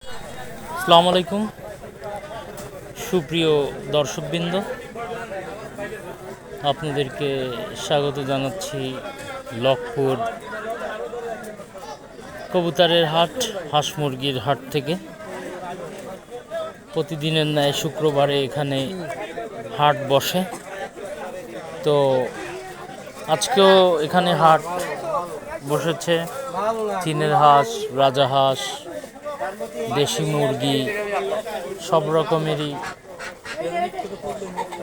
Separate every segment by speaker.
Speaker 1: আসসালামু আলাইকুম সুপ্রিয় দর্শকবৃন্দ, আপনাদেরকে স্বাগত জানাচ্ছি লকপুর কবুতরের হাট, হাঁস মুরগির হাট থেকে। প্রতিদিনের ন্যায় শুক্রবারে এখানে হাট বসে। তো আজকেও এখানে হাট বসেছে। চীনের হাঁস, রাজাহাঁস, দেশি মুরগি, সব রকমেরই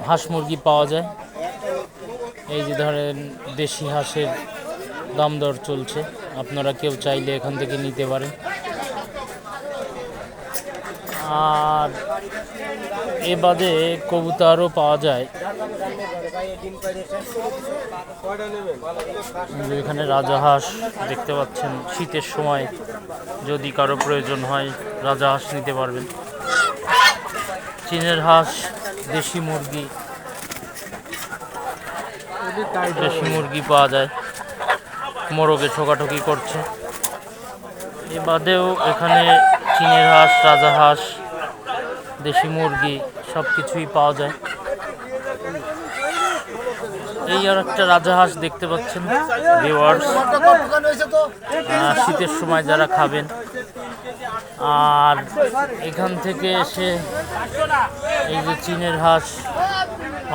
Speaker 1: হাঁস মুরগি পাওয়া যায়। এই যে ধরেন দেশি হাঁসের দাম দর চলছে, আপনারা কেউ চাইলে এখান থেকে নিতে পারেন। আর এ বাদে কবুতরও পাওয়া যায়। এখানে রাজাহাঁস দেখতে পাচ্ছেন, শীতের সময় যদি কারো প্রয়োজন হয় রাজাহাঁস নিতে পারবেন। চীনের হাঁস, দেশি মুরগি পাওয়া যায়। মোরগে ঠোকাঠুকি করছে। এ বাদেও এখানে চীনের হাঁস, রাজাহাঁস, দেশি মুরগি সব কিছুই পাওয়া যায়। এই আর একটা রাজাহাঁস দেখতে পাচ্ছেন ভিউয়ার্স, শীতের সময় যারা খাবেন। আর এখান থেকে এসে এই যে চীনের হাঁস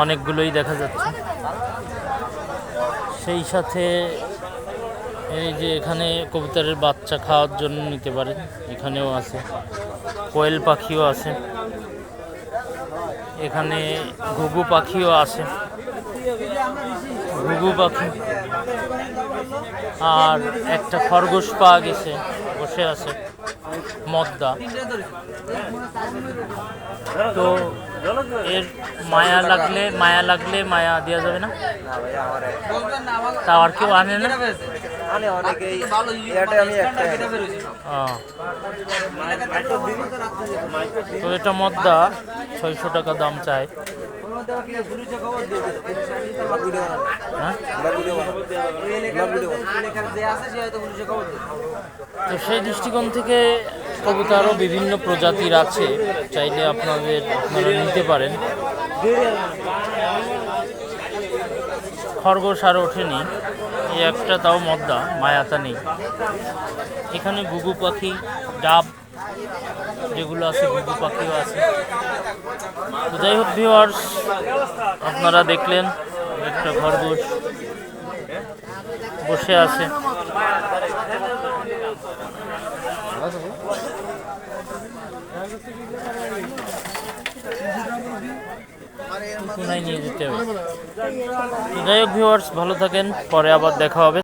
Speaker 1: অনেকগুলোই দেখা যাচ্ছে। সেই সাথে এই যে এখানে কবুতরের বাচ্চা খাওয়ার জন্য নিতে পারেন, এখানেও আছে। কোয়েল পাখিও আছে, এখানে ঘুঘু পাখিও আছে, ঘুঘু পাখি। আর একটা খরগোশ পাওয়া গেছে, বসে আছে মদ্দা। তো এর মায়া লাগলে মায়া দেওয়া যাবে না? তা আর কেউ আনে না? তো এটা মদ্দা 600 টাকা দাম চায়। তো সেই দৃষ্টিকোণ থেকে কবুতরও বিভিন্ন প্রজাতির আছে, চাইলে আপনারা নিতে পারেন। খরগোশ আর ওঠেনি, এই একটা তাও মদ্দা, মায়াতা নেই। এখানে ঘুঘু পাখি, ডাব যেগুলো আছে, ঘুঘু পাখিও আছে। তো যাই হোক ভিউয়ার্স, আপনারা দেখলেন একটা খরগোশ বসে আছে। নিয়ে যেতে হবে। তো যাই হোক ভিউয়ার্স, ভালো থাকেন, পরে আবার দেখা হবে।